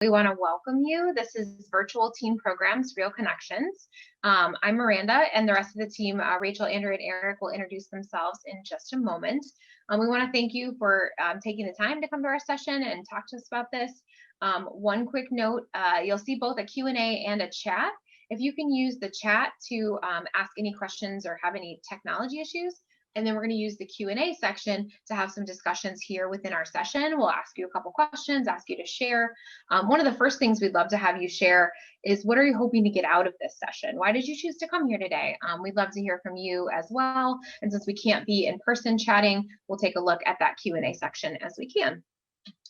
We want to welcome you. This is Virtual Team Programs, Real Connections. I'm Miranda, and the rest of the team, Rachael, Andrea, and Eric, will introduce themselves in just a moment. We want to thank you for taking the time to come to our session and talk to us about this. One quick note, you'll see both a Q&A and a chat. If you can use the chat to ask any questions or have any technology issues, and then we're going to use the Q&A section to have some discussions here within our session. We'll ask you a couple questions, ask you to share. One of the first things we'd love to have you share is, what are you hoping to get out of this session? Why did you choose to come here today? We'd love to hear from you as well. And since we can't be in person chatting, we'll take a look at that Q&A section as we can.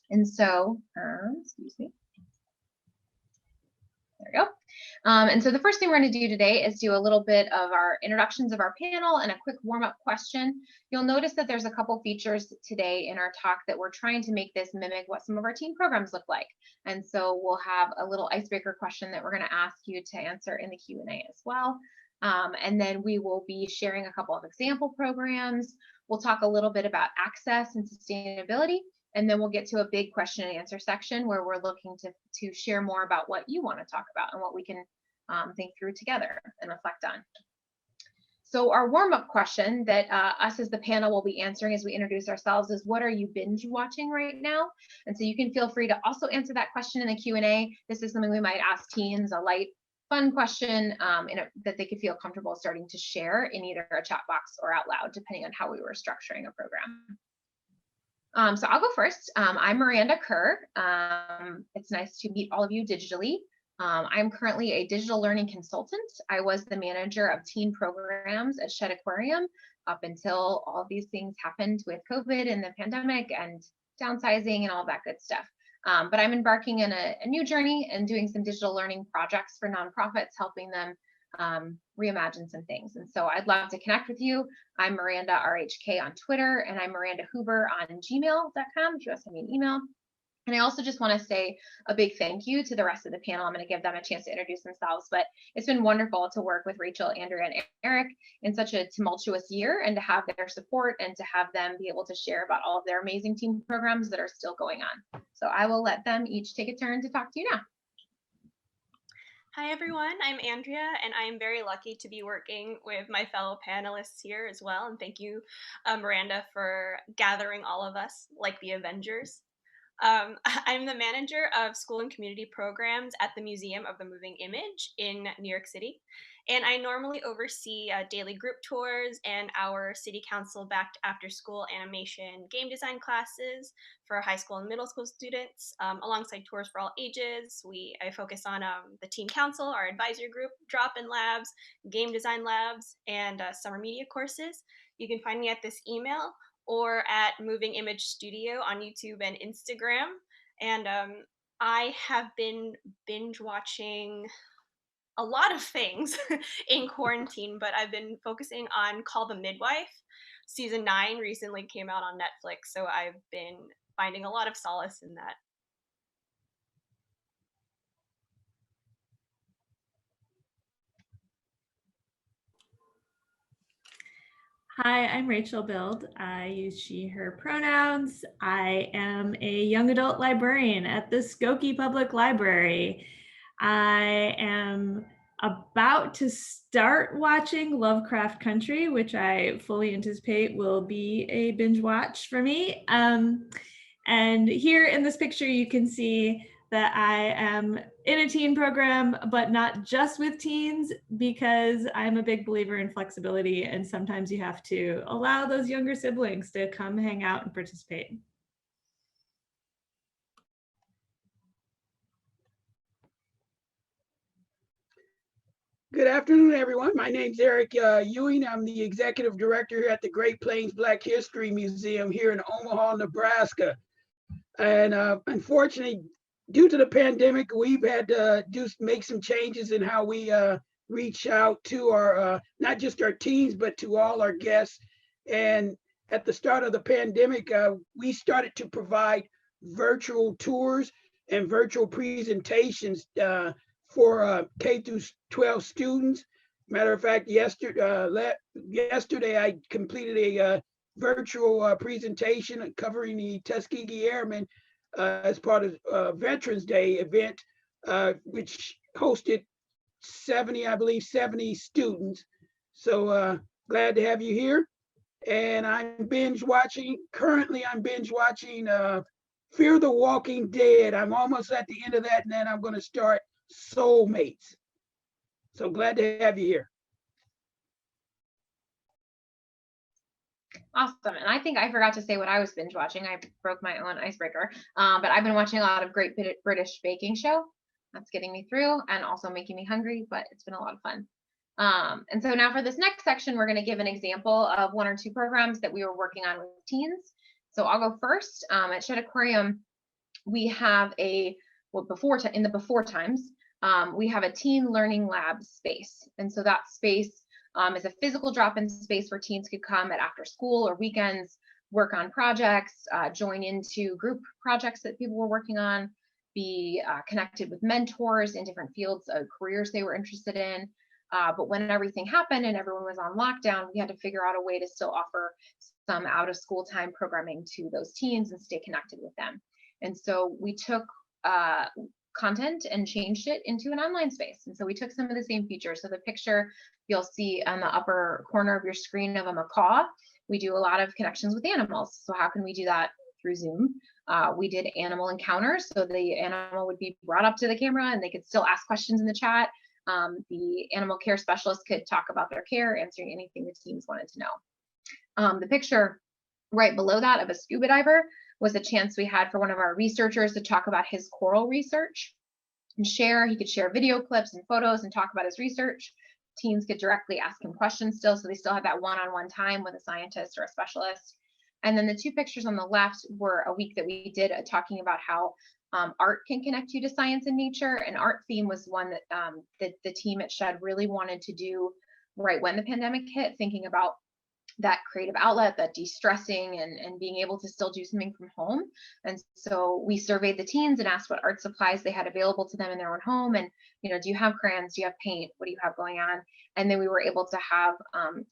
And so, excuse me. There we go. And so the first thing we're going to do today is do a little bit of our introductions of our panel and a quick warm-up question. You'll notice that there's a couple features today in our talk that we're trying to make this mimic what some of our team programs look like. And so we'll have a little icebreaker question that we're going to ask you to answer in the Q&A as well. And then we will be sharing a couple of example programs. We'll talk a little bit about access and sustainability. And then we'll get to a big question and answer section where we're looking to share more about what you want to talk about and what we can think through together and reflect on. So our warm-up question that us as the panel will be answering as we introduce ourselves is, what are you binge watching right now? And so you can feel free to also answer that question in the Q&A. This is something we might ask teens, a light, fun question that they could feel comfortable starting to share in either a chat box or out loud, depending on how we were structuring a program. So I'll go first. I'm Miranda Kerr. It's nice to meet all of you digitally. I'm currently a digital learning consultant. I was the manager of teen programs at Aquarium up until all of these things happened with COVID and the pandemic and downsizing and all that good stuff. But I'm embarking in a new journey and doing some digital learning projects for nonprofits, helping them reimagine some things. And so I'd love to connect with you. I'm Miranda RHK on Twitter, and I'm Miranda Huber on gmail.com if you want to send me an email. And I also just want to say a big thank you to the rest of the panel. I'm going to give them a chance to introduce themselves, but it's been wonderful to work with Rachael, Andrea, and Eric in such a tumultuous year, and to have their support and to have them be able to share about all of their amazing team programs that are still going on. So I will let them each take a turn to talk to you now. Hi everyone, I'm Andrea, and I'm very lucky to be working with my fellow panelists here as well. And thank you, Miranda, for gathering all of us like the Avengers. I'm the manager of school and community programs at the Museum of the Moving Image in New York City. And I normally oversee daily group tours and our city council backed after school animation game design classes for high school and middle school students, alongside tours for all ages. I focus on the teen council, our advisory group, drop-in labs, game design labs, and summer media courses. You can find me at this email or at Moving Image Studio on YouTube and Instagram. And I have been binge watching a lot of things in quarantine, but I've been focusing on Call the Midwife. Season 9 recently came out on Netflix, so I've been finding a lot of solace in that. Hi, I'm Rachael Bild. I use she, her pronouns. I am a young adult librarian at the Skokie Public Library. I am about to start watching Lovecraft Country, which I fully anticipate will be a binge watch for me. And here in this picture, you can see that I am in a teen program, but not just with teens, because I'm a big believer in flexibility, and sometimes you have to allow those younger siblings to come hang out and participate. Good afternoon, everyone. My name's Eric Ewing. I'm the executive director here at the Great Plains Black History Museum here in Omaha, Nebraska. And unfortunately, due to the pandemic, we've had to make some changes in how we reach out to our, not just our teens, but to all our guests. And at the start of the pandemic, we started to provide virtual tours and virtual presentations for K through 12 students. Matter of fact, yesterday I completed a virtual presentation covering the Tuskegee Airmen as part of Veterans Day event, which hosted 70, I believe, 70 students. So glad to have you here. And I'm binge watching, currently I'm binge watching Fear the Walking Dead. I'm almost at the end of that, and then I'm going to start Soulmates. So glad to have you here. Awesome. And I think I forgot to say what I was binge watching. I broke my own icebreaker. But I've been watching a lot of Great British Baking Show. That's getting me through and also making me hungry, but it's been a lot of fun. And so now for this next section, we're going to give an example of 1 or 2 programs that we were working on with teens. So I'll go first. At Shed Aquarium, we have in the before times, we have a teen learning lab space. And so that space is a physical drop-in space where teens could come at after school or weekends, work on projects, join into group projects that people were working on, be connected with mentors in different fields of careers they were interested in. But when everything happened and everyone was on lockdown, we had to figure out a way to still offer some out of school time programming to those teens and stay connected with them. And so we took content and changed it into an online space. And so we took some of the same features. So the picture you'll see on the upper corner of your screen of a macaw, we do a lot of connections with animals. So how can we do that through Zoom? We did animal encounters. So the animal would be brought up to the camera and they could still ask questions in the chat. The animal care specialist could talk about their care, answering anything the teams wanted to know. The picture right below that of a scuba diver was a chance we had for one of our researchers to talk about his coral research and he could share video clips and photos and talk about his research. Teens could directly ask him questions still, so they still had that one-on-one time with a scientist or a specialist. And then the 2 pictures on the left were a week that we did talking about how art can connect you to science and nature. And art theme was one that the team at Shed really wanted to do right when the pandemic hit, thinking about that creative outlet, that de-stressing and being able to still do something from home. And so we surveyed the teens and asked what art supplies they had available to them in their own home. And, do you have crayons? Do you have paint? What do you have going on? And then we were able to have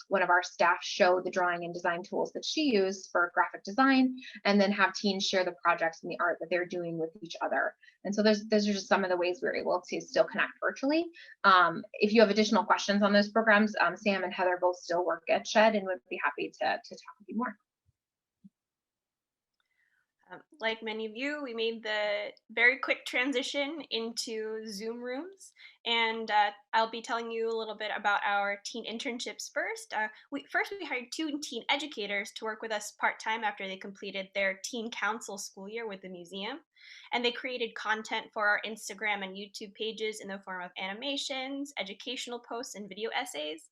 one of our staff show the drawing and design tools that she used for graphic design, and then have teens share the projects and the art that they're doing with each other. And so those are just some of the ways we were able to still connect virtually. If you have additional questions on those programs, Sam and Heather both still work at Shed and would be happy to talk with you more. Like many of you, we made the very quick transition into Zoom rooms, and I'll be telling you a little bit about our teen internships first. We hired 2 teen educators to work with us part-time after they completed their teen council school year with the museum, and they created content for our Instagram and YouTube pages in the form of animations, educational posts, and video essays.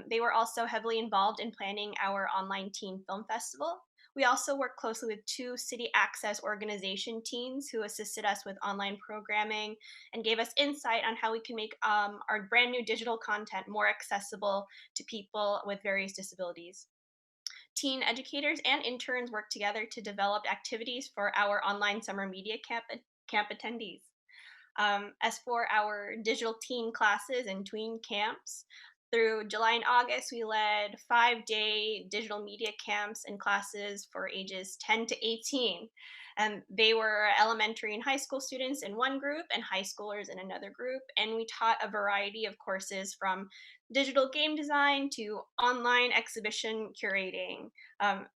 They were also heavily involved in planning our online teen film festival. We also work closely with 2 city access organization teams who assisted us with online programming and gave us insight on how we can make our brand new digital content more accessible to people with various disabilities. Teen educators and interns work together to develop activities for our online summer media camp attendees. As for our digital teen classes and tween camps, through July and August, we led 5-day digital media camps and classes for ages 10 to 18. And they were elementary and high school students in one group and high schoolers in another group. And we taught a variety of courses from digital game design to online exhibition curating.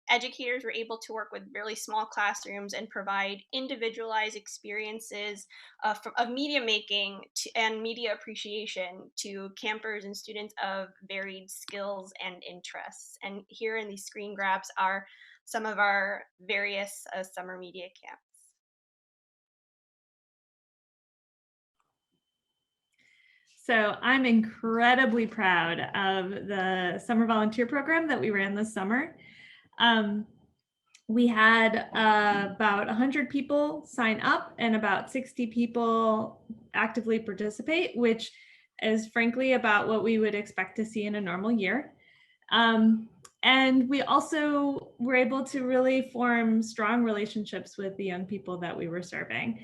Educators were able to work with really small classrooms and provide individualized experiences of media making and media appreciation to campers and students of varied skills and interests. And here in these screen grabs are some of our various summer media camps. So I'm incredibly proud of the summer volunteer program that we ran this summer. We had about 100 people sign up and about 60 people actively participate, which is frankly about what we would expect to see in a normal year. And we also were able to really form strong relationships with the young people that we were serving.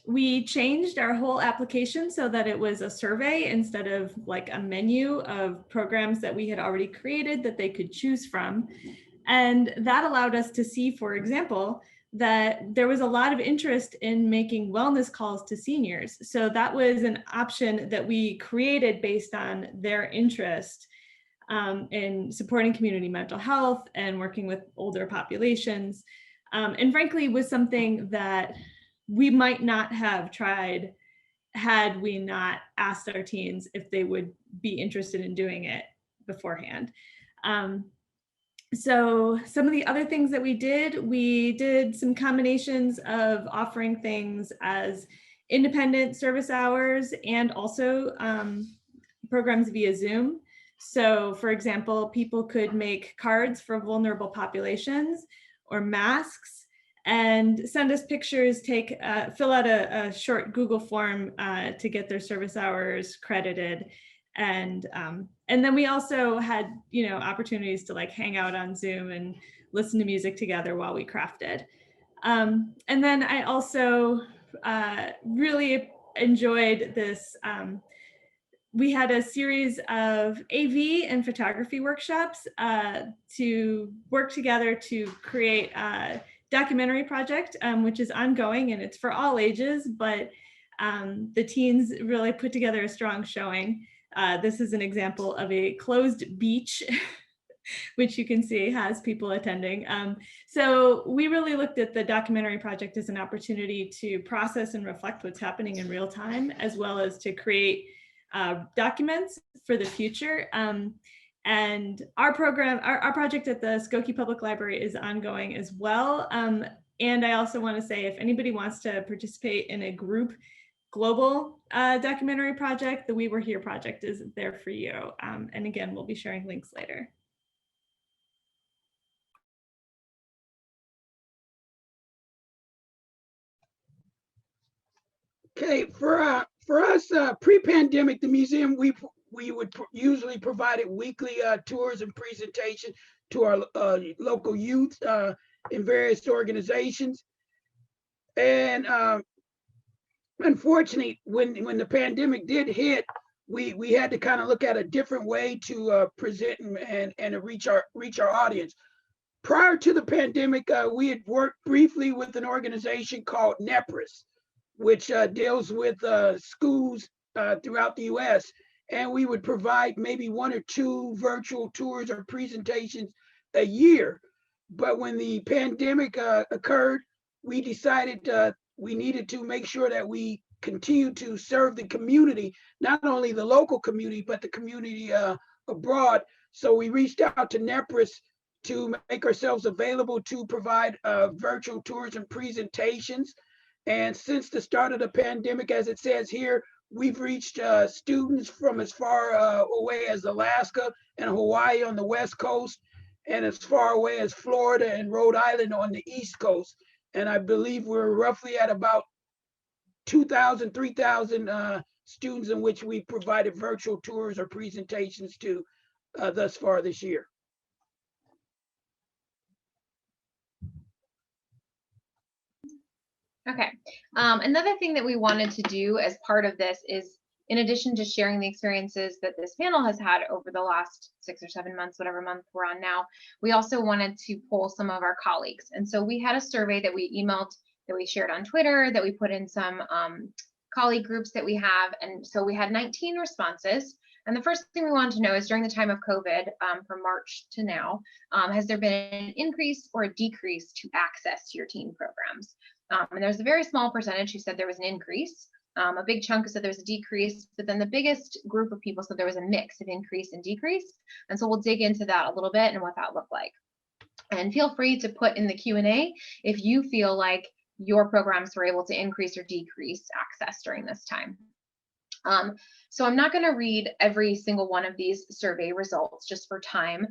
We changed our whole application so that it was a survey instead of like a menu of programs that we had already created that they could choose from. And that allowed us to see, for example, that there was a lot of interest in making wellness calls to seniors. So that was an option that we created based on their interest in supporting community mental health and working with older populations. And frankly, was something that we might not have tried had we not asked our teens if they would be interested in doing it beforehand. So some of the other things that we did some combinations of offering things as independent service hours and also programs via Zoom. So for example, people could make cards for vulnerable populations or masks and send us pictures, fill out a short Google form to get their service hours credited. And then we also had, opportunities to like hang out on Zoom and listen to music together while we crafted. And then I also really enjoyed this. We had a series of AV and photography workshops to work together to create a documentary project, which is ongoing and it's for all ages, but the teens really put together a strong showing. This is an example of a closed beach, which you can see has people attending. So we really looked at the documentary project as an opportunity to process and reflect what's happening in real time, as well as to create documents for the future. And our program, our project at the Skokie Public Library is ongoing as well. And I also want to say, if anybody wants to participate in a group global documentary project, the We Were Here project is there for you. And again, we'll be sharing links later. Okay, for us, pre-pandemic, the museum, we would usually provided weekly tours and presentation to our local youth in various organizations. And unfortunately, when the pandemic did hit, we had to kind of look at a different way to present and reach our audience. Prior to the pandemic, we had worked briefly with an organization called NEPRIS, which deals with schools throughout the US. And we would provide maybe 1 or 2 virtual tours or presentations a year. But when the pandemic occurred, we decided we needed to make sure that we continue to serve the community, not only the local community, but the community abroad. So we reached out to NEPRIS to make ourselves available to provide virtual tours and presentations. And since the start of the pandemic, as it says here, we've reached students from as far away as Alaska and Hawaii on the West Coast, and as far away as Florida and Rhode Island on the East Coast. And I believe we're roughly at about 2,000, 3,000 students in which we provided virtual tours or presentations to thus far this year. Okay. Another thing that we wanted to do as part of this is, in addition to sharing the experiences that this panel has had over the last 6 or 7 months, whatever month we're on now, we also wanted to poll some of our colleagues. And so we had a survey that we emailed, that we shared on Twitter, that we put in some colleague groups that we have. And so we had 19 responses. And the first thing we wanted to know is, during the time of COVID, from March to now, has there been an increase or a decrease to access to your teen programs? And there's a very small percentage who said there was an increase. A big chunk said there was a decrease, but then the biggest group of people said there was a mix of increase and decrease. And so we'll dig into that a little bit and what that looked like. And feel free to put in the Q&A if you feel like your programs were able to increase or decrease access during this time. So I'm not going to read every single one of these survey results just for time.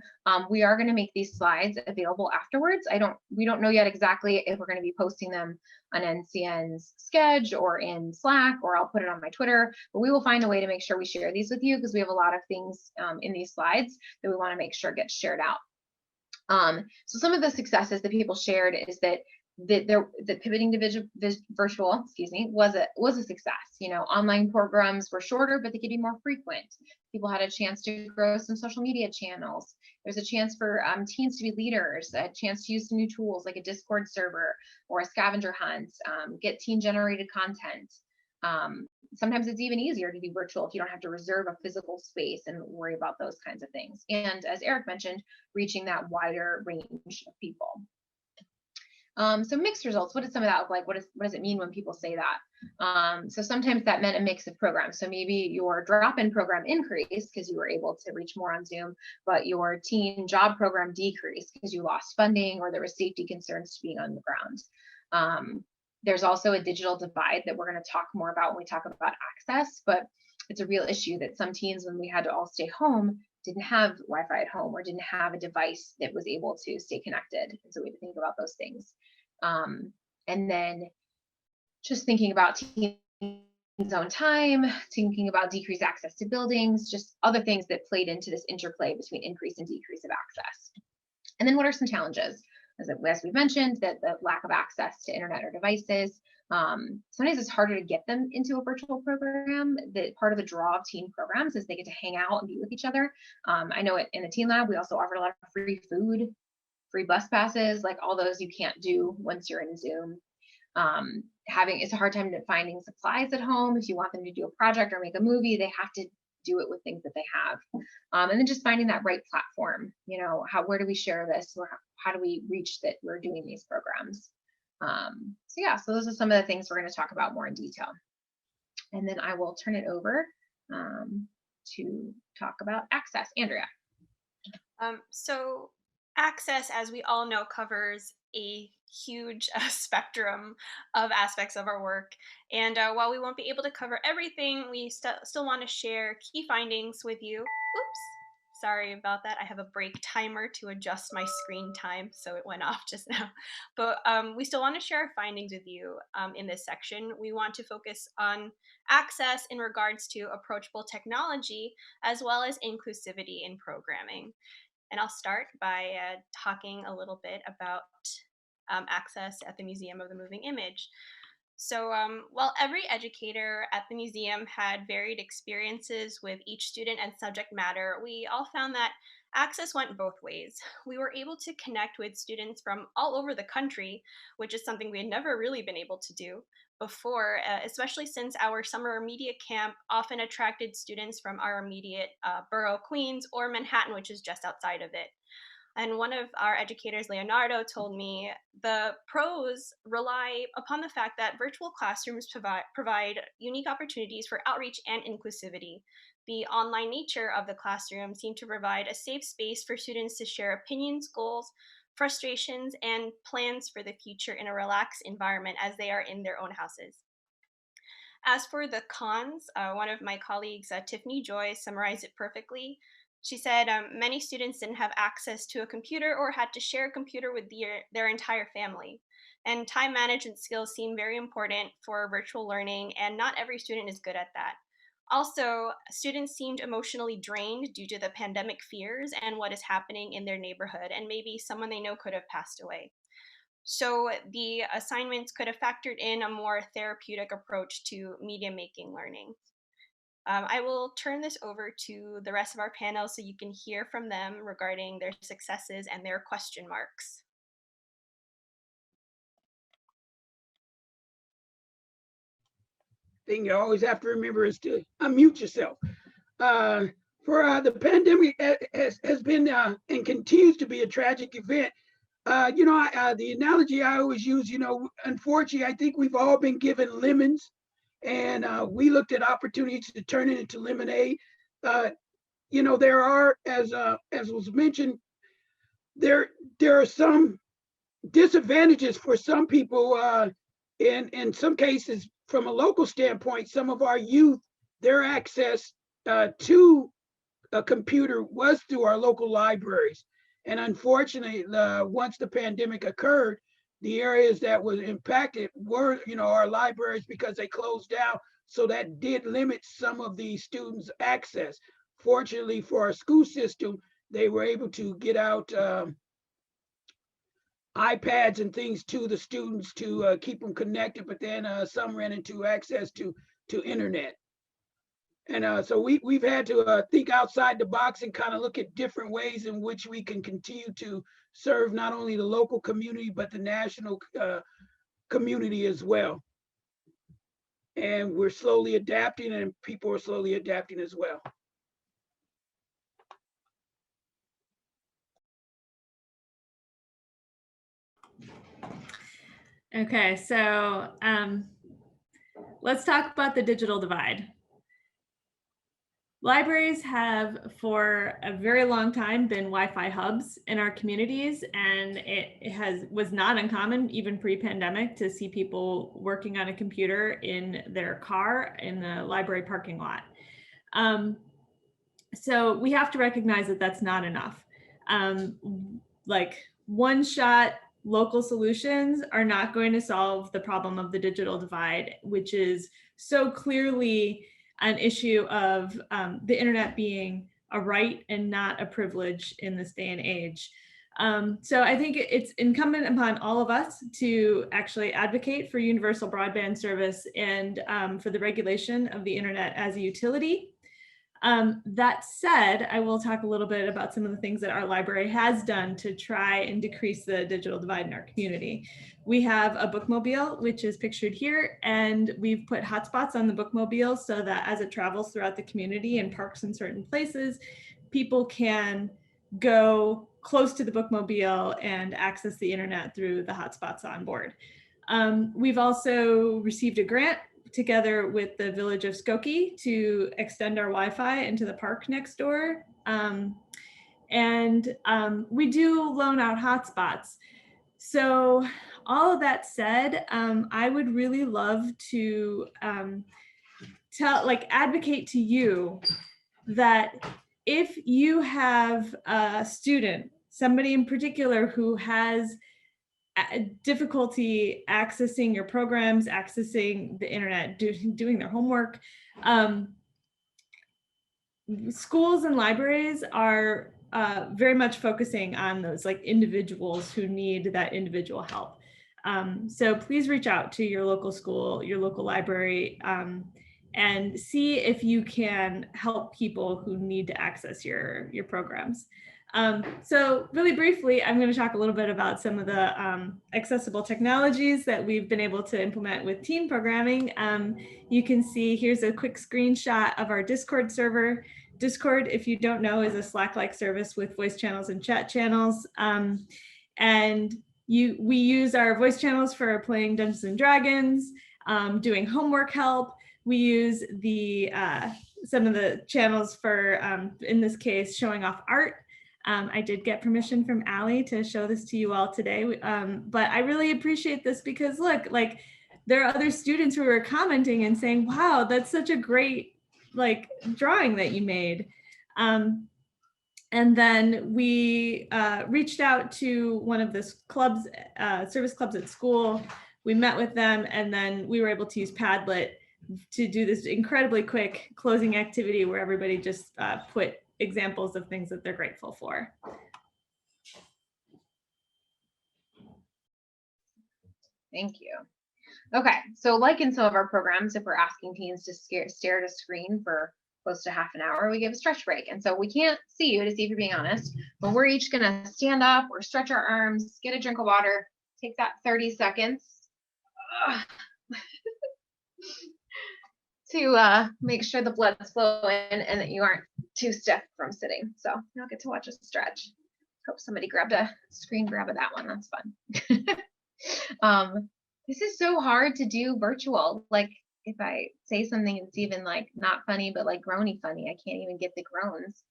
We are going to make these slides available afterwards. We don't know yet exactly if we're going to be posting them on NCN's Schedule or in Slack, or I'll put it on my Twitter, but we will find a way to make sure we share these with you, because we have a lot of things in these slides that we want to make sure get shared out. So some of the successes that people shared is that the pivoting to virtual, was a success. Online programs were shorter, but they could be more frequent. People had a chance to grow some social media channels. There's a chance for teens to be leaders, a chance to use some new tools like a Discord server or a scavenger hunt, get teen generated content. Sometimes it's even easier to do virtual if you don't have to reserve a physical space and worry about those kinds of things. And as Eric mentioned, reaching that wider range of people. So mixed results, what does some of that look like? What does it mean when people say that? So sometimes that meant a mix of programs. So maybe your drop-in program increased because you were able to reach more on Zoom, but your teen job program decreased because you lost funding or there was safety concerns to being on the ground. There's also a digital divide that we're going to talk more about when we talk about access, but it's a real issue that some teens, when we had to all stay home, didn't have Wi-Fi at home or didn't have a device that was able to stay connected. And so we had to think about those things. And then just thinking about teens' own time, thinking about decreased access to buildings, just other things that played into this interplay between increase and decrease of access. And then what are some challenges? As we've mentioned, that the lack of access to internet or devices. Sometimes it's harder to get them into a virtual program. That part of the draw of teen programs is they get to hang out and be with each other. I know in the Teen Lab, we also offer a lot of free food, free bus passes, like all those you can't do once you're in Zoom. It's a hard time finding supplies at home. If you want them to do a project or make a movie, they have to do it with things that they have. And then just finding that right platform, where do we share this, or how do we reach that we're doing these programs? So those are some of the things we're going to talk about more in detail. And then I will turn it over to talk about access. Andrea. So access, as we all know, covers a huge spectrum of aspects of our work. And while we won't be able to cover everything, we still want to share key findings with you. Oops. Sorry about that. I have a break timer to adjust my screen time, so it went off just now. But we still want to share our findings with you in this section. We want to focus on access in regards to approachable technology, as well as inclusivity in programming. And I'll start by talking a little bit about access at the Museum of the Moving Image. So while every educator at the museum had varied experiences with each student and subject matter, we all found that access went both ways. We were able to connect with students from all over the country, which is something we had never really been able to do before, especially since our summer media camp often attracted students from our immediate borough, Queens, or Manhattan, which is just outside of it. And one of our educators, Leonardo, told me the pros rely upon the fact that virtual classrooms provide unique opportunities for outreach and inclusivity. The online nature of the classroom seemed to provide a safe space for students to share opinions, goals, frustrations, and plans for the future in a relaxed environment as they are in their own houses. As for the cons, one of my colleagues, Tiffany Joy, summarized it perfectly. She said many students didn't have access to a computer or had to share a computer with their entire family. And time management skills seem very important for virtual learning, and not every student is good at that. Also, students seemed emotionally drained due to the pandemic fears and what is happening in their neighborhood, and maybe someone they know could have passed away. So the assignments could have factored in a more therapeutic approach to media making learning. I will turn this over to the rest of our panel so you can hear from them regarding their successes and their question marks. Thing you always have to remember is to unmute yourself. The pandemic has been and continues to be a tragic event. The analogy I always use, unfortunately, I think we've all been given lemons, and we looked at opportunities to turn it into lemonade. There are, as was mentioned, there are some disadvantages for some people. In some cases, from a local standpoint, some of our youth, their access to a computer was through our local libraries. And unfortunately, once the pandemic occurred, the areas that was impacted were, our libraries, because they closed down. So that did limit some of the students' access. Fortunately for our school system, they were able to get out iPads and things to the students to keep them connected, but then some ran into access to internet. And so we've had to think outside the box and kind of look at different ways in which we can continue to serve not only the local community, but the national community as well. And we're slowly adapting, and people are slowly adapting as well. Okay, so let's talk about the digital divide. Libraries have for a very long time been Wi-Fi hubs in our communities, and it was not uncommon, even pre-pandemic, to see people working on a computer in their car in the library parking lot. So we have to recognize that that's not enough. Like one-shot local solutions are not going to solve the problem of the digital divide, which is so clearly an issue of the internet being a right and not a privilege in this day and age. So I think it's incumbent upon all of us to actually advocate for universal broadband service and for the regulation of the internet as a utility. That said, I will talk a little bit about some of the things that our library has done to try and decrease the digital divide in our community. We have a bookmobile, which is pictured here, and we've put hotspots on the bookmobile so that as it travels throughout the community and parks in certain places, people can go close to the bookmobile and access the internet through the hotspots on board. We've also received a grant together with the village of Skokie to extend our Wi-Fi into the park next door. And we do loan out hotspots. So all of that said, I would really love to advocate to you that if you have a student, somebody in particular who has difficulty accessing your programs, accessing the internet, doing their homework. Schools and libraries are very much focusing on those like individuals who need that individual help. So please reach out to your local school, your local library, and see if you can help people who need to access your programs. So really briefly, I'm going to talk a little bit about some of the accessible technologies that we've been able to implement with teen programming. You can see here's a quick screenshot of our Discord server. Discord, if you don't know, is a Slack-like service with voice channels and chat channels. And we use our voice channels for playing Dungeons and Dragons, doing homework help. We use some of the channels for, in this case, showing off art. I did get permission from Allie to show this to you all today, but I really appreciate this because look, like there are other students who are commenting and saying, wow, that's such a great like drawing that you made. And then we reached out to one of the clubs, service clubs at school. We met with them, and then we were able to use Padlet to do this incredibly quick closing activity where everybody just put examples of things that they're grateful for. Thank you. Okay, so like in some of our programs, if we're asking teens to stare at a screen for close to half an hour, we give a stretch break. And so we can't see you to see if you're being honest, but we're each gonna stand up or stretch our arms, get a drink of water, take that 30 seconds to make sure the blood's flowing and that you aren't too stiff from sitting. So you'll get to watch a stretch. Hope somebody grabbed a screen grab of that one. That's fun. This is so hard to do virtual. Like if I say something it's even like not funny, but like groany funny, I can't even get the groans.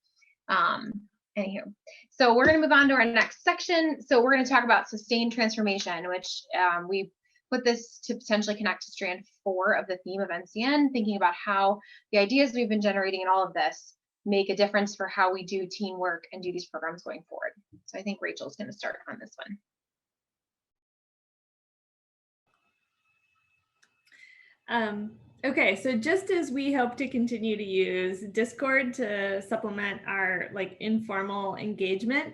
Anywho, so we're going to move on to our next section. So we're going to talk about sustained transformation, which we put this to potentially connect to strand 4 of the theme of NCN, thinking about how the ideas we've been generating in all of this make a difference for how we do teamwork and do these programs going forward. So I think Rachel's going to start on this one. Okay, so just as we hope to continue to use Discord to supplement our like informal engagement,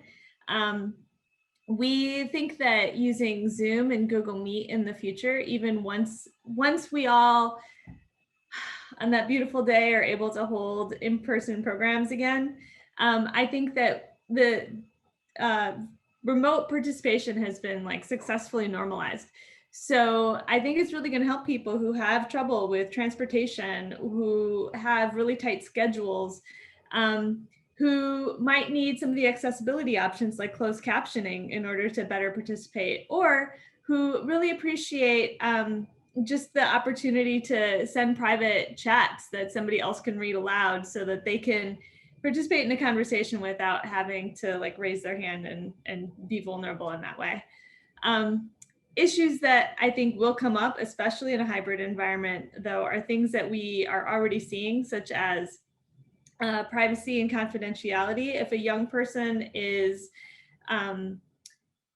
we think that using Zoom and Google Meet in the future, even once we all on that beautiful day are able to hold in-person programs again, I think that the remote participation has been like successfully normalized. So I think it's really going to help people who have trouble with transportation, who have really tight schedules, who might need some of the accessibility options like closed captioning in order to better participate, or who really appreciate just the opportunity to send private chats that somebody else can read aloud so that they can participate in a conversation without having to like raise their hand and be vulnerable in that way. Issues that I think will come up, especially in a hybrid environment, though, are things that we are already seeing, such as privacy and confidentiality. If a young person is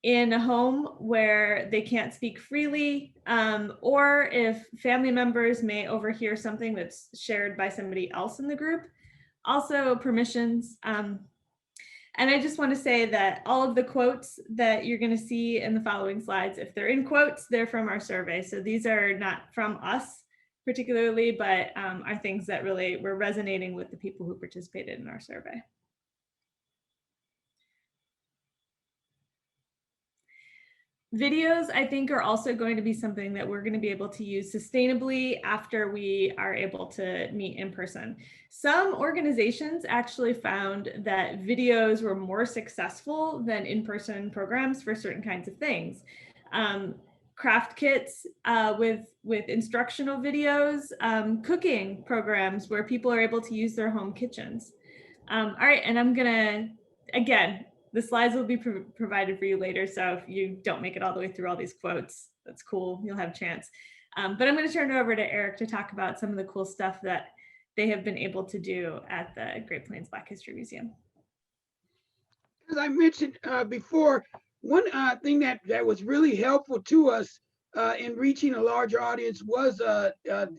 in a home where they can't speak freely, or if family members may overhear something that's shared by somebody else in the group. Also permissions. And I just want to say that all of the quotes that you're going to see in the following slides, if they're in quotes, they're from our survey. So these are not from us particularly, but are things that really were resonating with the people who participated in our survey. Videos, I think, are also going to be something that we're going to be able to use sustainably after we are able to meet in person. Some organizations actually found that videos were more successful than in-person programs for certain kinds of things. Craft kits with instructional videos, cooking programs where people are able to use their home kitchens. All right, and I'm gonna, again, the slides will be provided for you later. So if you don't make it all the way through all these quotes, that's cool. You'll have a chance. But I'm going to turn it over to Eric to talk about some of the cool stuff that they have been able to do at the Great Plains Black History Museum. As I mentioned before, one thing that was really helpful to us in reaching a larger audience was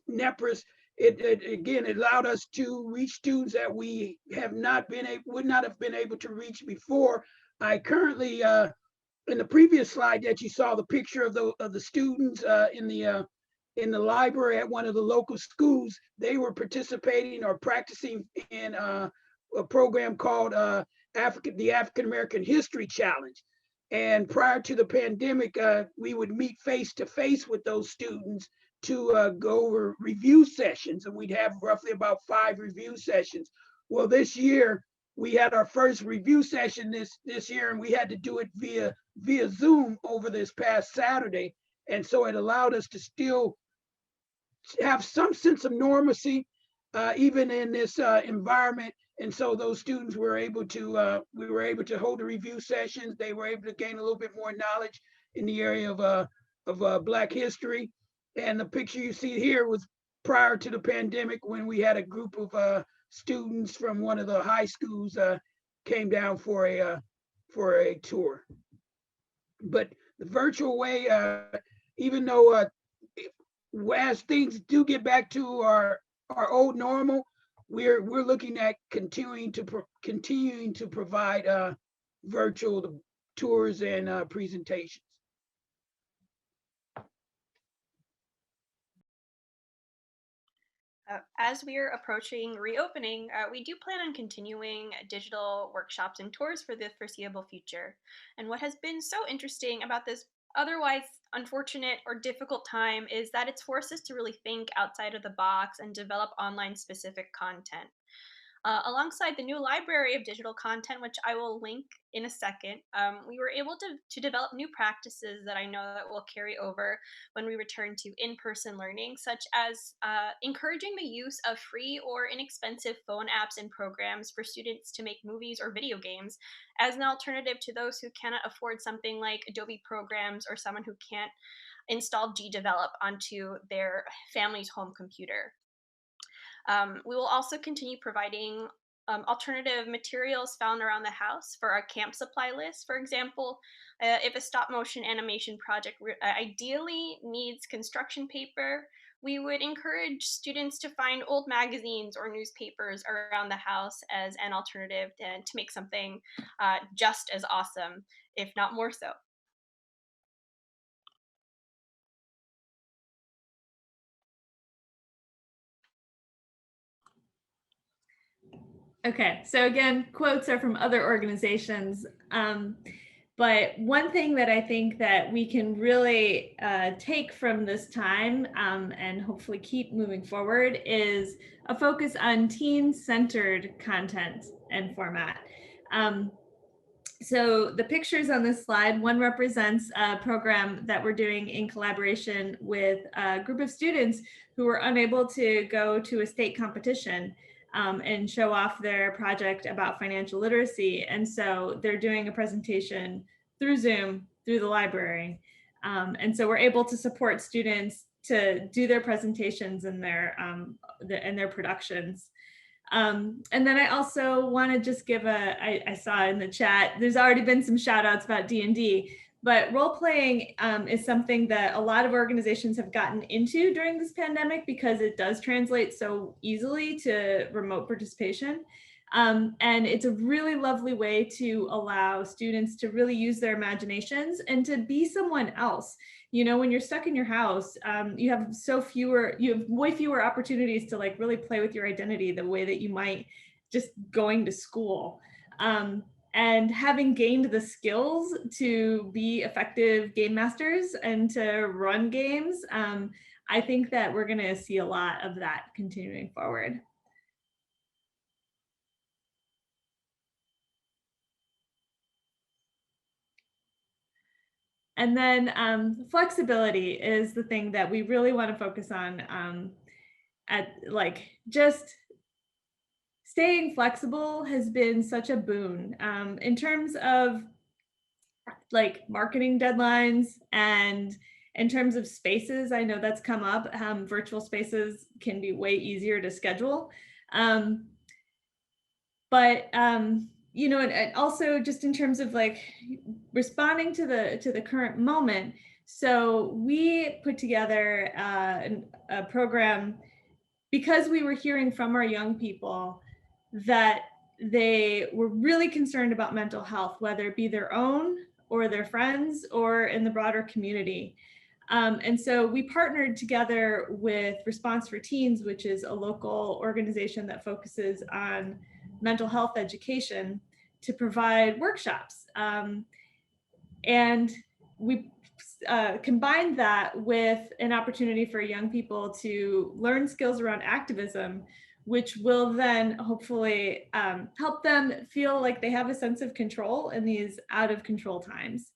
NEPRIS. It allowed us to reach students that we would not have been able to reach before. I currently, in the previous slide that you saw, the picture of the students in the library at one of the local schools. They were participating or practicing in a program called the African American History Challenge. And prior to the pandemic, we would meet face to face with those students to go over review sessions, and we'd have roughly about 5 review sessions. Well, this year we had our first review session this year, and we had to do it via Zoom over this past Saturday, and so it allowed us to still have some sense of normalcy, even in this environment. And so those students were able to, we were able to hold the review sessions. They were able to gain a little bit more knowledge in the area of Black history. And the picture you see here was prior to the pandemic, when we had a group of students from one of the high schools came down for a tour. But the virtual way, even though as things do get back to our old normal, we're looking at continuing to provide virtual tours and presentations. As we're approaching reopening, we do plan on continuing digital workshops and tours for the foreseeable future. And what has been so interesting about this otherwise unfortunate or difficult time is that it's forced us to really think outside of the box and develop online specific content. Alongside the new library of digital content, which I will link in a second, we were able to develop new practices that I know that will carry over when we return to in-person learning, such as encouraging the use of free or inexpensive phone apps and programs for students to make movies or video games as an alternative to those who cannot afford something like Adobe programs, or someone who can't install GDevelop onto their family's home computer. We will also continue providing alternative materials found around the house for our camp supply list. For example, if a stop motion animation project ideally needs construction paper, we would encourage students to find old magazines or newspapers around the house as an alternative to make something just as awesome. if not more so. Okay, so again, quotes are from other organizations. But one thing that I think that we can really take from this time and hopefully keep moving forward is a focus on teen-centered content and format. So the pictures on this slide, one represents a program that we're doing in collaboration with a group of students who were unable to go to a state competition and show off their project about financial literacy. And so they're doing a presentation through Zoom, through the library. And so we're able to support students to do their presentations and their productions. And then I also want to just give I saw in the chat, there's already been some shout outs about D&D, but role playing is something that a lot of organizations have gotten into during this pandemic because it does translate so easily to remote participation. And it's a really lovely way to allow students to really use their imaginations and to be someone else. You know, when you're stuck in your house, you have way fewer opportunities to like really play with your identity the way that you might just going to school. And having gained the skills to be effective game masters and to run games, I think that we're going to see a lot of that continuing forward. And then flexibility is the thing that we really want to focus on at like just staying flexible has been such a boon in terms of like marketing deadlines and in terms of spaces. I know that's come up. Virtual spaces can be way easier to schedule. You know, and also just in terms of like responding to the current moment. So we put together a program because we were hearing from our young people that they were really concerned about mental health, whether it be their own or their friends or in the broader community. And so we partnered together with Response for Teens, which is a local organization that focuses on mental health education, to provide workshops. And we combined that with an opportunity for young people to learn skills around activism, which will then hopefully help them feel like they have a sense of control in these out of control times.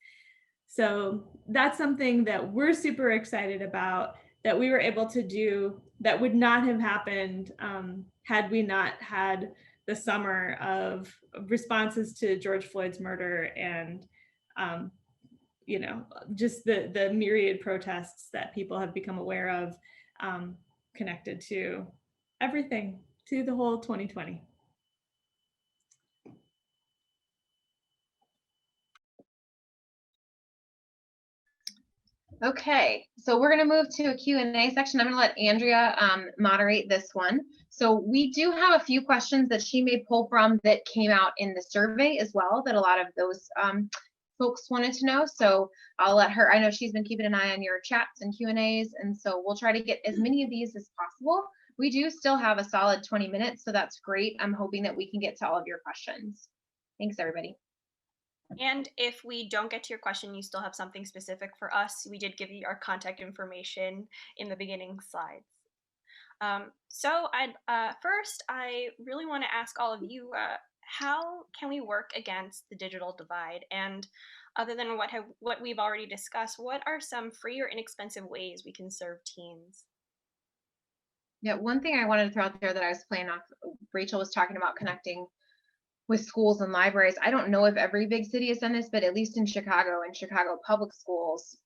So that's something that we're super excited about, that we were able to do that would not have happened had we not had the summer of responses to George Floyd's murder and you know, just the myriad protests that people have become aware of connected to everything, to the whole 2020. Okay, so we're going to move to a Q&A section. I'm going to let Andrea moderate this one. So we do have a few questions that she may pull from that came out in the survey as well, that a lot of those folks wanted to know. So I'll let her, I know she's been keeping an eye on your chats and Q&As, and so we'll try to get as many of these as possible. We do still have a solid 20 minutes, so that's great. I'm hoping that we can get to all of your questions. Thanks, everybody. And if we don't get to your question, you still have something specific for us, we did give you our contact information in the beginning slides. First, I really want to ask all of you, how can we work against the digital divide? And other than what we've already discussed, what are some free or inexpensive ways we can serve teens? Yeah, one thing I wanted to throw out there that I was playing off, Rachel was talking about connecting with schools and libraries. I don't know if every big city has done this, but at least in Chicago public schools,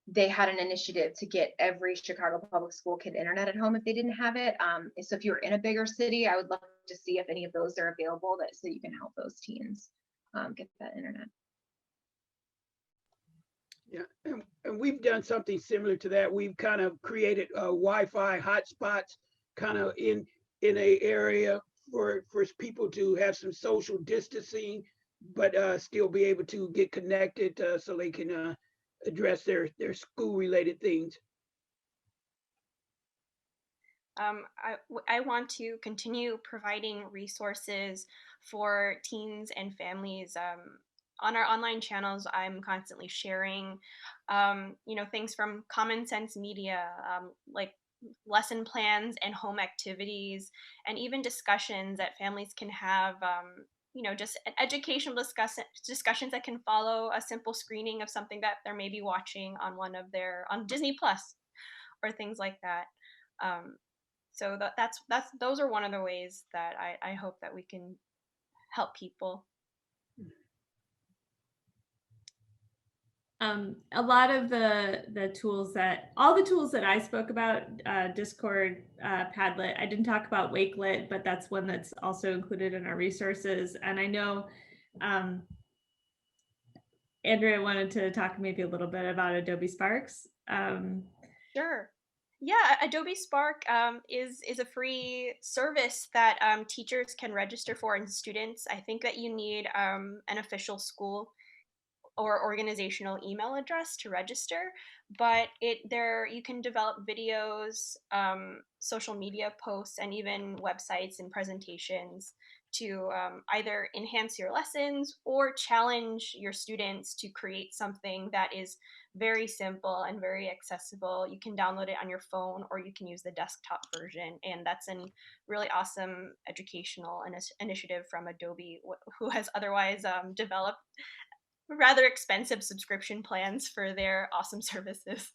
they had an initiative to get every Chicago public school kid internet at home if they didn't have it. So if you're in a bigger city, I would love to see if any of those are available, so you can help those teens get that internet. Yeah, and we've done something similar to that. We've kind of created Wi-Fi hotspots kind of in a area for people to have some social distancing but still be able to get connected so they can address their school related things. I want to continue providing resources for teens and families. On our online channels, I'm constantly sharing, things from common sense media, like lesson plans and home activities, and even discussions that families can have. Just educational discussions that can follow a simple screening of something that they're maybe watching on on Disney Plus or things like that. Um, so that's those are one of the ways that I hope that we can help people. A lot of all the tools that I spoke about, Discord, Padlet, I didn't talk about Wakelet, but that's one that's also included in our resources. And I know Andrea wanted to talk maybe a little bit about Adobe Sparks. Sure. Yeah, Adobe Spark is a free service that teachers can register for, and students. I think that you need an official school or organizational email address to register, but you can develop videos, social media posts, and even websites and presentations to either enhance your lessons or challenge your students to create something that is very simple and very accessible. You can download it on your phone or you can use the desktop version, and that's a really awesome educational initiative from Adobe, who has otherwise developed rather expensive subscription plans for their awesome services.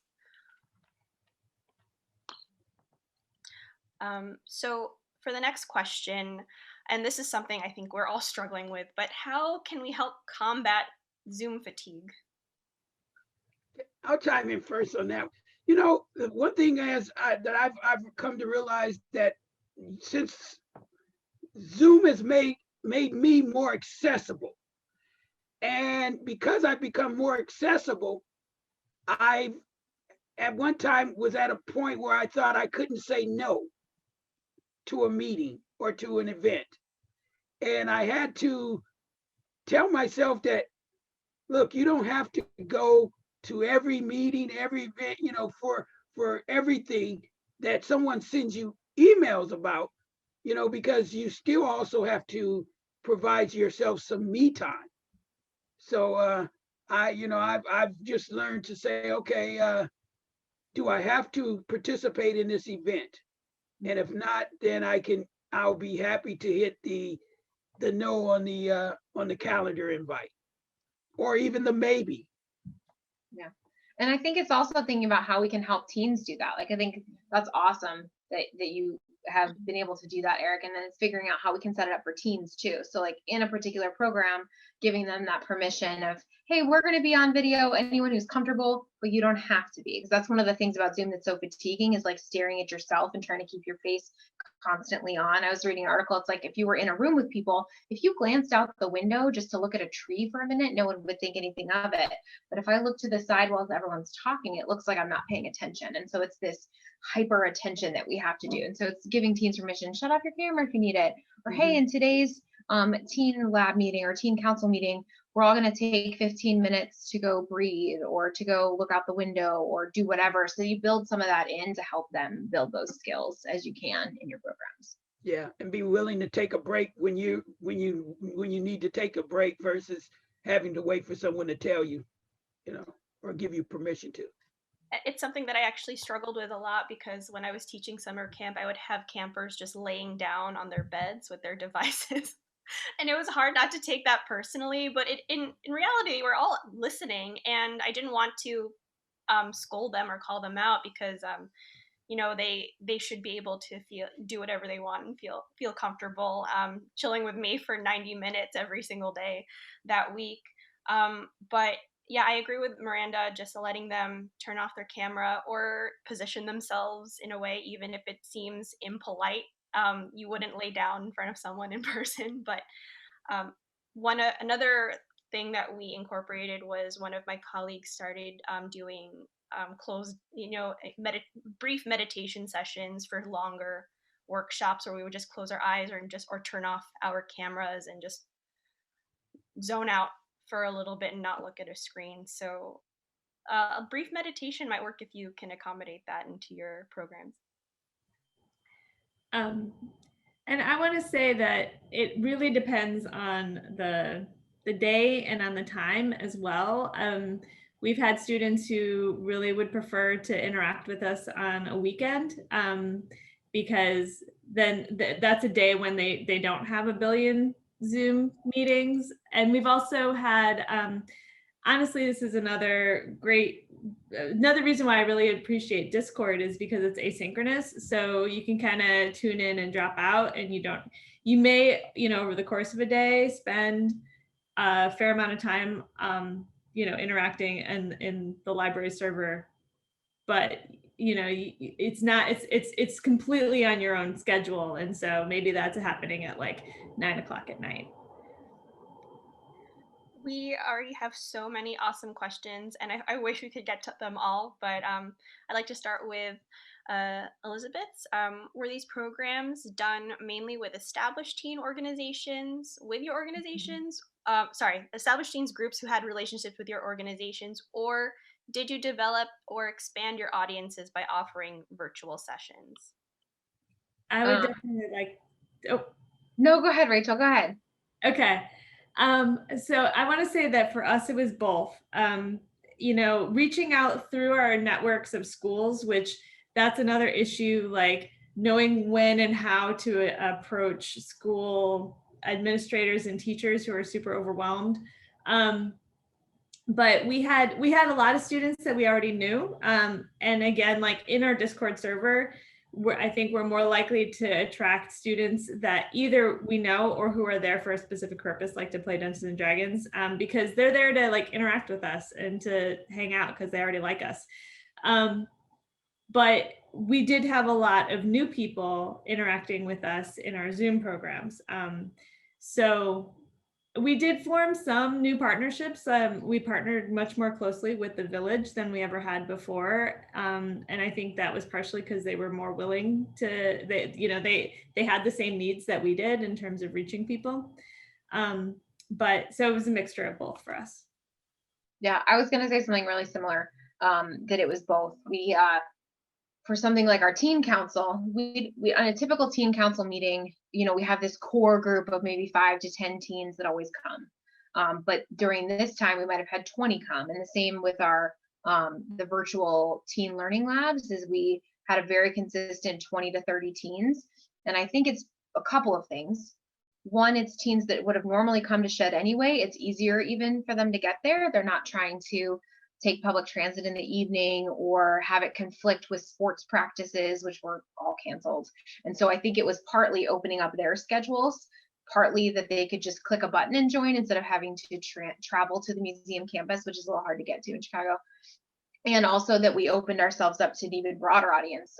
So for the next question, and this is something I think we're all struggling with, but how can we help combat Zoom fatigue? I'll chime in first on that. You know, the one thing that I've come to realize that since Zoom has made me more accessible, and because I've become more accessible, I at one time was at a point where I thought I couldn't say no to a meeting or to an event, and I had to tell myself that, look, you don't have to go to every meeting, every event, for everything that someone sends you emails about, because you still also have to provide yourself some me time. So I've just learned to say, okay, do I have to participate in this event? And if not, then I'll be happy to hit the no on the calendar invite, or even the maybe. Yeah. And I think it's also thinking about how we can help teens do that. Like, I think that's awesome that you have been able to do that, Eric. And then it's figuring out how we can set it up for teens too. So like in a particular program, giving them that permission of, hey, we're going to be on video, anyone who's comfortable, but you don't have to be. Because that's one of the things about Zoom that's so fatiguing, is like staring at yourself and trying to keep your face constantly on. I was reading an article. It's like if you were in a room with people, if you glanced out the window just to look at a tree for a minute, no one would think anything of it. But if I look to the side while everyone's talking, it looks like I'm not paying attention. And so it's this hyper attention that we have to do. And so it's giving teens permission, shut off your camera if you need it. Or hey, in today's teen lab meeting or teen council meeting, we're all going to take 15 minutes to go breathe or to go look out the window or do whatever. So you build some of that in to help them build those skills as you can in your programs. Yeah, and be willing to take a break when you need to take a break versus having to wait for someone to tell you, or give you permission to. It's something that I actually struggled with a lot, because when I was teaching summer camp, I would have campers just laying down on their beds with their devices. And it was hard not to take that personally, but in reality, we're all listening, and I didn't want to scold them or call them out, because they should be able to do whatever they want and feel comfortable chilling with me for 90 minutes every single day that week. But yeah, I agree with Miranda, just letting them turn off their camera or position themselves in a way, even if it seems impolite. You wouldn't lay down in front of someone in person, but um, another thing that we incorporated was one of my colleagues started doing closed, brief meditation sessions for longer workshops, where we would just close our eyes or turn off our cameras and just zone out for a little bit and not look at a screen. So a brief meditation might work if you can accommodate that into your programs. And I want to say that it really depends on the day and on the time as well. We've had students who really would prefer to interact with us on a weekend, because then that's a day when they don't have a billion Zoom meetings. And we've also had, honestly, this is another reason why I really appreciate Discord is because it's asynchronous. So you can kind of tune in and drop out, and you may, over the course of a day, spend a fair amount of time, interacting in the library server, but it's completely on your own schedule. And so maybe that's happening at like 9:00 at night. We already have so many awesome questions, and I wish we could get to them all, but I'd like to start with Elizabeth's. Were these programs done mainly with established teen organizations, with your organizations? Established teens groups who had relationships with your organizations, or did you develop or expand your audiences by offering virtual sessions? I would definitely like. Oh. No, go ahead, Rachel. Go ahead. Okay. So I want to say that for us, it was both. Reaching out through our networks of schools, which that's another issue, like knowing when and how to approach school administrators and teachers who are super overwhelmed. But we had a lot of students that we already knew. And again, like in our Discord server, I think we're more likely to attract students that either we know or who are there for a specific purpose, like to play Dungeons and Dragons, because they're there to like interact with us and to hang out because they already like us. But we did have a lot of new people interacting with us in our Zoom programs. So we did form some new partnerships. We partnered much more closely with the village than we ever had before. And I think that was partially because they were more willing to, they had the same needs that we did in terms of reaching people. But so it was a mixture of both for us. Yeah, I was going to say something really similar, that it was both. We, for something like our teen council, we on a typical teen council meeting, we have this core group of maybe 5 to 10 teens that always come. But during this time, we might have had 20 come. And the same with our the virtual teen learning labs, is we had a very consistent 20 to 30 teens. And I think it's a couple of things. One, it's teens that would have normally come to Shed anyway. It's easier even for them to get there. They're not trying to take public transit in the evening or have it conflict with sports practices, which were all canceled. And so I think it was partly opening up their schedules, partly that they could just click a button and join instead of having to travel to the museum campus, which is a little hard to get to in Chicago. And also that we opened ourselves up to an even broader audience.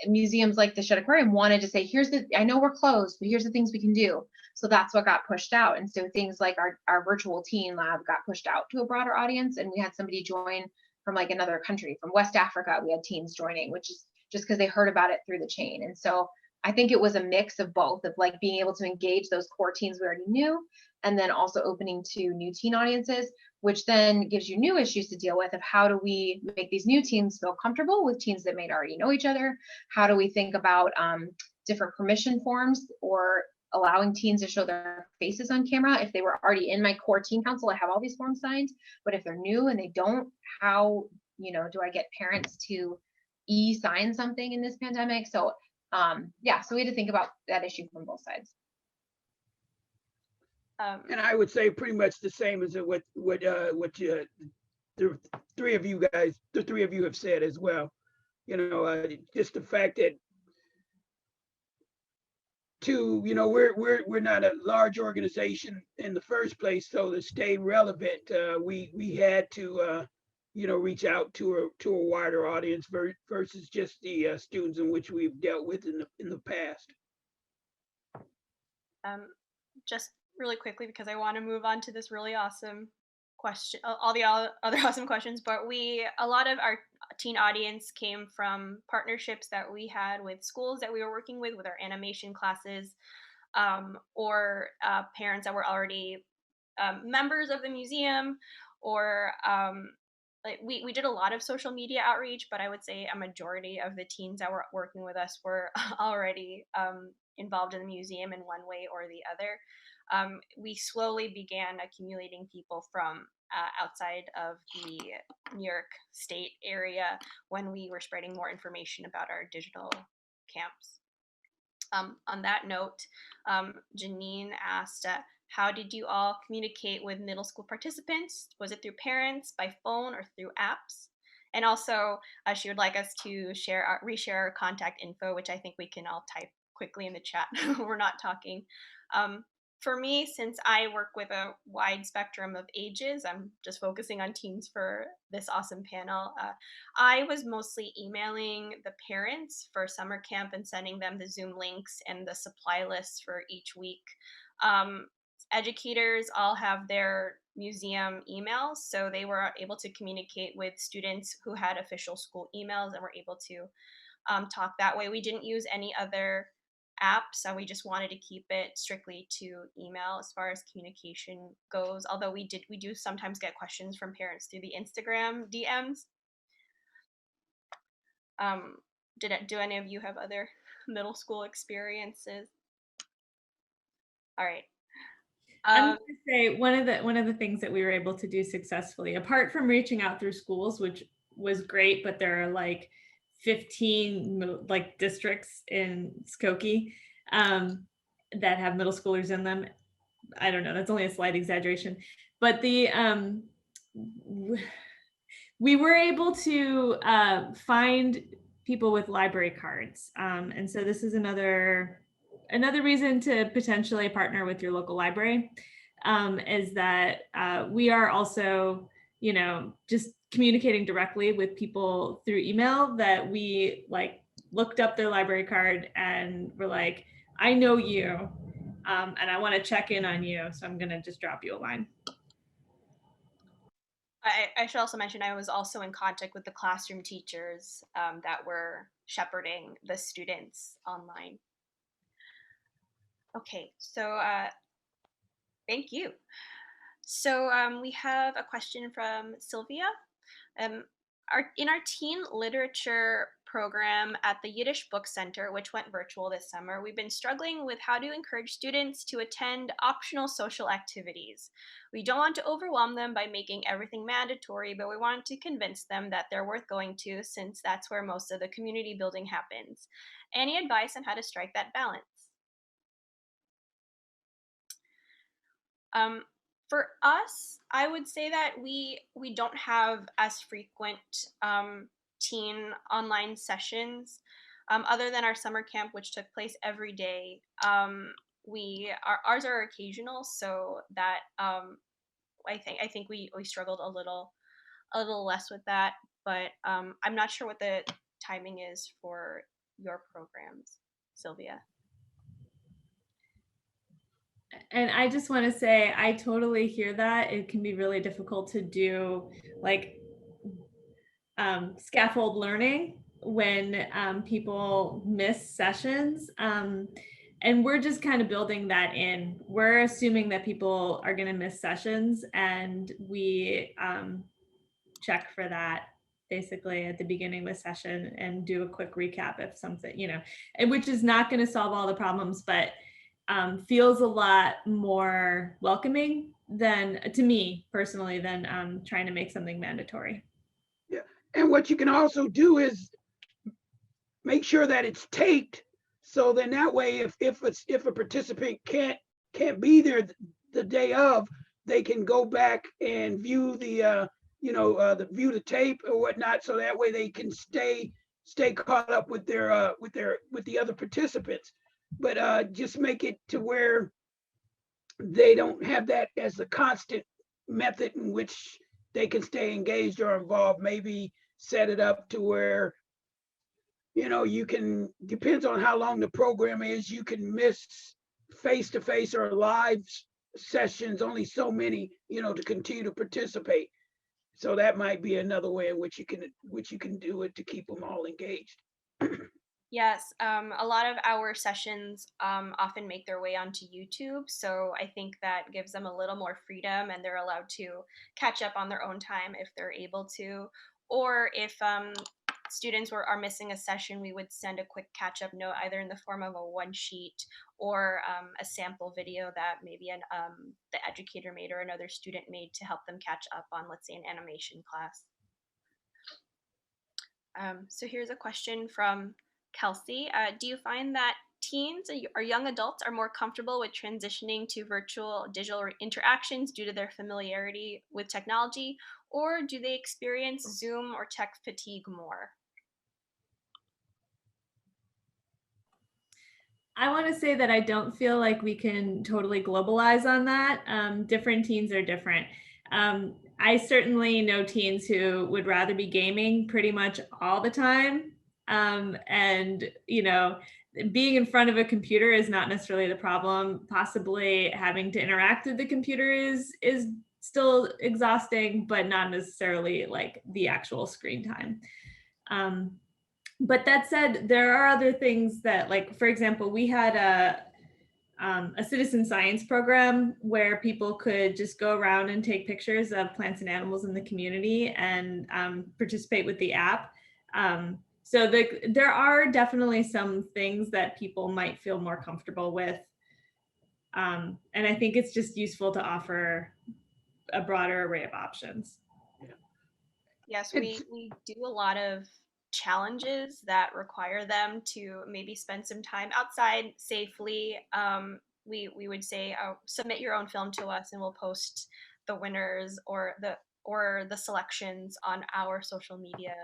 Museums like the Shed Aquarium wanted to say, I know we're closed, but here's the things we can do. So that's what got pushed out. And so things like our virtual teen lab got pushed out to a broader audience. And we had somebody join from like another country, from West Africa. We had teens joining, which is just because they heard about it through the chain. And so I think it was a mix of both, of like being able to engage those core teens we already knew, and then also opening to new teen audiences, which then gives you new issues to deal with of how do we make these new teens feel comfortable with teens that may already know each other? How do we think about different permission forms or allowing teens to show their faces on camera? If they were already in my core teen council, I have all these forms signed, but if they're new and they don't, how, do I get parents to e-sign something in this pandemic? So so we had to think about that issue from both sides. And I would say pretty much the same as what the three of you have said as well. Just the fact that we're not a large organization in the first place, so to stay relevant, we had to reach out to a wider audience versus just the students in which we've dealt with in the past. Just really quickly, because I want to move on to this really awesome question, all the other awesome questions, but a lot of our teen audience came from partnerships that we had with schools that we were working with our animation classes, or parents that were already members of the museum, or like we did a lot of social media outreach, but I would say a majority of the teens that were working with us were already involved in the museum in one way or the other. We slowly began accumulating people from outside of the New York State area when we were spreading more information about our digital camps. On that note, Janine asked, how did you all communicate with middle school participants? Was it through parents, by phone, or through apps? And also, she would like us to reshare our contact info, which I think we can all type quickly in the chat. We're not talking. For me, since I work with a wide spectrum of ages, I'm just focusing on teens for this awesome panel. I was mostly emailing the parents for summer camp and sending them the Zoom links and the supply lists for each week. Educators all have their museum emails, so they were able to communicate with students who had official school emails and were able to talk that way. We didn't use any other apps, so we just wanted to keep it strictly to email as far as communication goes, although we do sometimes get questions from parents through the Instagram DMs. Do any of you have other middle school experiences? All right. I'm going to say one of the things that we were able to do successfully, apart from reaching out through schools, which was great, but there are like 15 like districts in Skokie that have middle schoolers in them. I don't know, that's only a slight exaggeration, but the we were able to find people with library cards, and so this is another reason to potentially partner with your local library, is that we are also, just communicating directly with people through email that we like looked up their library card and were like, I know you, and I want to check in on you, so I'm going to just drop you a line. I should also mention I was also in contact with the classroom teachers that were shepherding the students online. Okay, so thank you. So we have a question from Sylvia. In our teen literature program at the Yiddish Book Center, which went virtual this summer, we've been struggling with how to encourage students to attend optional social activities. We don't want to overwhelm them by making everything mandatory, but we want to convince them that they're worth going to, since that's where most of the community building happens. Any advice on how to strike that balance? For us, I would say that we don't have as frequent teen online sessions, other than our summer camp, which took place every day. Ours are occasional, so that I think we struggled a little less with that. But I'm not sure what the timing is for your programs, Sylvia. And I just want to say, I totally hear that. It can be really difficult to do like scaffold learning when people miss sessions. And we're just kind of building that in. We're assuming that people are going to miss sessions, and we check for that basically at the beginning of the session and do a quick recap if something, and which is not going to solve all the problems, but feels a lot more welcoming than, to me personally, than trying to make something mandatory. Yeah, and what you can also do is make sure that it's taped, so then that way, if a participant can't be there the day of, they can go back and view the view the tape or whatnot, so that way they can stay caught up with the other participants. But just make it to where they don't have that as a constant method in which they can stay engaged or involved. Maybe set it up to where, you can, depends on how long the program is, you can miss face-to-face or live sessions, only so many, to continue to participate. So that might be another way in which you can do it to keep them all engaged. Yes, a lot of our sessions often make their way onto YouTube, so I think that gives them a little more freedom and they're allowed to catch up on their own time if they're able to. Or if students are missing a session, we would send a quick catch up note either in the form of a one sheet or a sample video that maybe the educator made or another student made to help them catch up on, let's say, an animation class. So here's a question from Kelsey. Do you find that teens or young adults are more comfortable with transitioning to virtual digital interactions due to their familiarity with technology, or do they experience Zoom or tech fatigue more? I want to say that I don't feel like we can totally globalize on that. Different teens are different. I certainly know teens who would rather be gaming pretty much all the time. And, being in front of a computer is not necessarily the problem. Possibly having to interact with the computer is still exhausting, but not necessarily like the actual screen time. But that said, there are other things that, like, for example, we had a citizen science program where people could just go around and take pictures of plants and animals in the community and participate with the app. So there are definitely some things that people might feel more comfortable with. And I think it's just useful to offer a broader array of options. Yes, we do a lot of challenges that require them to maybe spend some time outside safely. We would say submit your own film to us, and we'll post the winners or the selections on our social media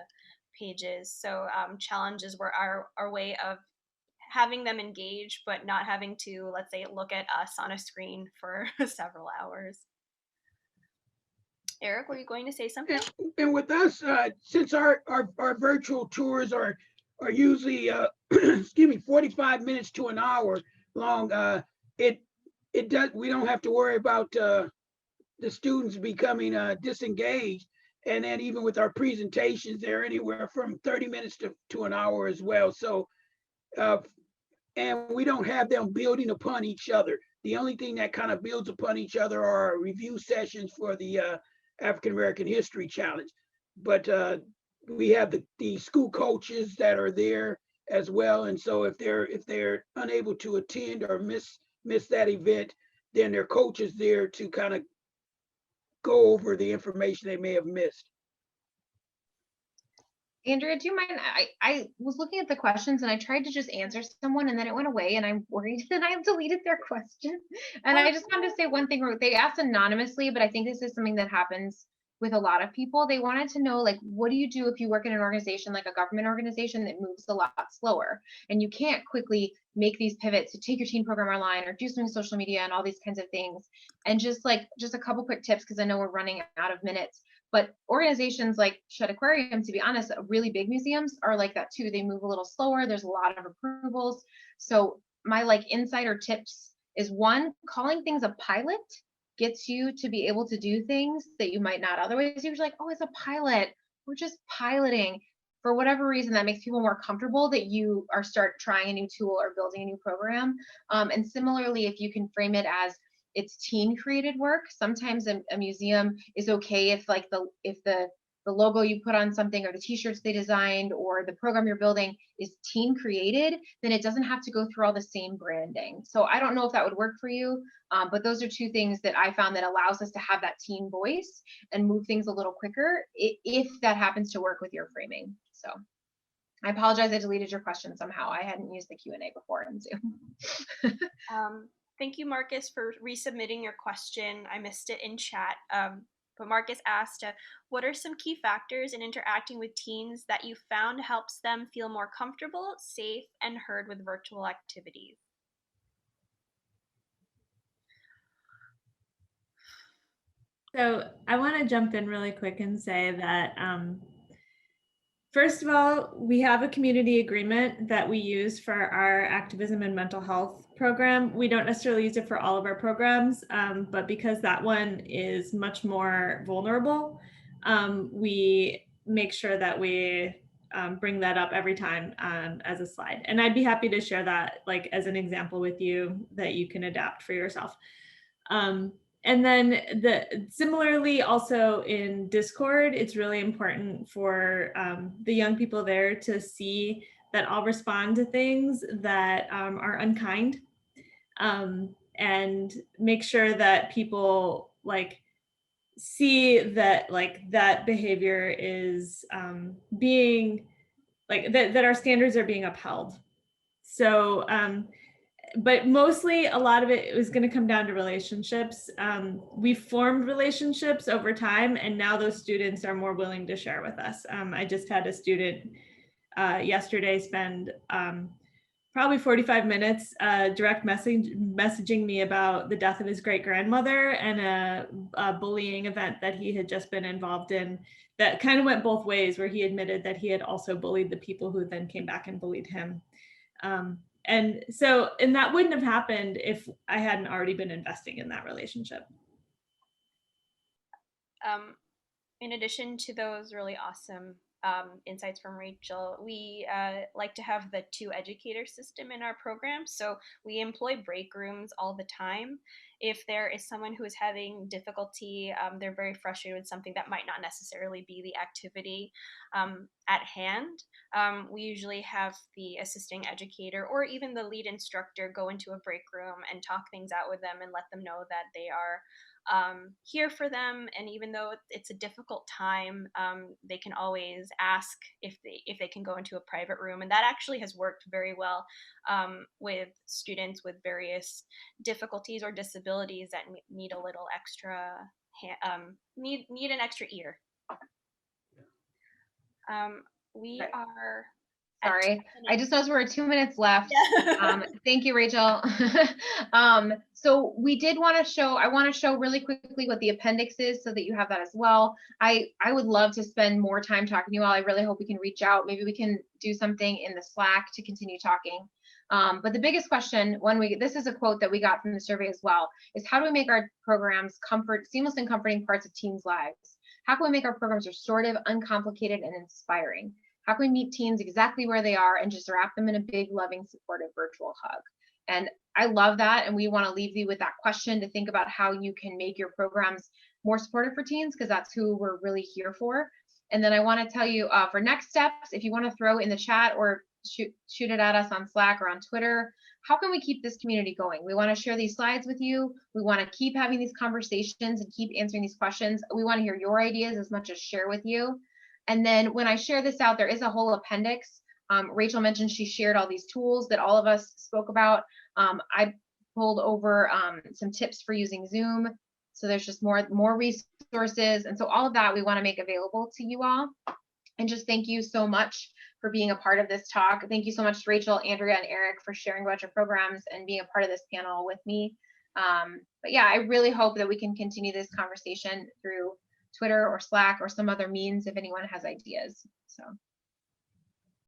pages. So challenges were our way of having them engage, but not having to, let's say, look at us on a screen for several hours. Eric, were you going to say something? And with us, since our virtual tours are usually excuse me, 45 minutes to an hour long, we don't have to worry about the students becoming disengaged. And then even with our presentations, they're anywhere from 30 minutes to an hour as well. So and we don't have them building upon each other. The only thing that kind of builds upon each other are review sessions for the African American History Challenge. But we have the school coaches that are there as well. And so if they're unable to attend or miss that event, then their coach is there to kind of go over the information they may have missed. Andrea, do you mind? I was looking at the questions and I tried to just answer someone and then it went away and I'm worried that I have deleted their question. And I just wanted to say one thing. They asked anonymously, but I think this is something that happens with a lot of people. They wanted to know, like, what do you do if you work in an organization like a government organization that moves a lot slower and you can't quickly make these pivots to take your teen program online or do something on social media and all these kinds of things. And just a couple quick tips, because I know we're running out of minutes. But organizations like Aquarium, to be honest, really big museums are like that too. They move a little slower. There's a lot of approvals. So my insider tips is, one, calling things a pilot gets you to be able to do things that you might not otherwise. You're like, oh, it's a pilot. We're just piloting. For whatever reason, that makes people more comfortable that you start trying a new tool or building a new program. And similarly, if you can frame it as it's teen created work. Sometimes a museum is okay if the logo you put on something or the t-shirts they designed or the program you're building is teen created, then it doesn't have to go through all the same branding. So I don't know if that would work for you, but those are two things that I found that allows us to have that teen voice and move things a little quicker if that happens to work with your framing. So I apologize, I deleted your question somehow. I hadn't used the Q&A before in Zoom. Thank you, Marcus, for resubmitting your question. I missed it in chat. But Marcus asked, what are some key factors in interacting with teens that you found helps them feel more comfortable, safe, and heard with virtual activities? So I want to jump in really quick and say that first of all, we have a community agreement that we use for our activism and mental health program. We don't necessarily use it for all of our programs, but because that one is much more vulnerable, we make sure that we bring that up every time as a slide. And I'd be happy to share that like as an example with you that you can adapt for yourself. And then similarly also in Discord, it's really important for the young people there to see that I'll respond to things that are unkind, and make sure that people like see that like that behavior is being like that our standards are being upheld. So but mostly a lot of it is going to come down to relationships. We formed relationships over time, and now those students are more willing to share with us. I just had a student yesterday spend probably 45 minutes direct messaging me about the death of his great-grandmother and a bullying event that he had just been involved in that kind of went both ways, where he admitted that he had also bullied the people who then came back and bullied him. And that wouldn't have happened if I hadn't already been investing in that relationship. In addition to those really awesome insights from Rachael, we like to have the two educator system in our program. So we employ break rooms all the time. If there is someone who is having difficulty, they're very frustrated with something that might not necessarily be the activity at hand, we usually have the assisting educator or even the lead instructor go into a break room and talk things out with them and let them know that they are here for them, and even though it's a difficult time, they can always ask if they can go into a private room, and that actually has worked very well with students with various difficulties or disabilities that need a little extra need an extra ear. We are. Sorry, I just noticed we're at 2 minutes left. Yeah. Thank you, Rachael. So we did want to show, I want to show really quickly what the appendix is so that you have that as well. I would love to spend more time talking to you all. I really hope we can reach out. Maybe we can do something in the Slack to continue talking. But the biggest question, this is a quote that we got from the survey as well, is how do we make our programs seamless and comforting parts of teens' lives? How can we make our programs restorative, uncomplicated, and inspiring? How can we meet teens exactly where they are and just wrap them in a big, loving, supportive virtual hug? And I love that. And we want to leave you with that question to think about how you can make your programs more supportive for teens, because that's who we're really here for. And then I want to tell you for next steps, if you want to throw in the chat or shoot it at us on Slack or on Twitter, how can we keep this community going? We want to share these slides with you. We want to keep having these conversations and keep answering these questions. We want to hear your ideas as much as share with you. And then when I share this out, there is a whole appendix. Rachael mentioned she shared all these tools that all of us spoke about. I pulled over some tips for using Zoom. So there's just more resources. And so all of that we want to make available to you all. And just thank you so much for being a part of this talk. Thank you so much to Rachael, Andrea, and Eric for sharing about your programs and being a part of this panel with me. But yeah, I really hope that we can continue this conversation through Twitter or Slack or some other means if anyone has ideas. So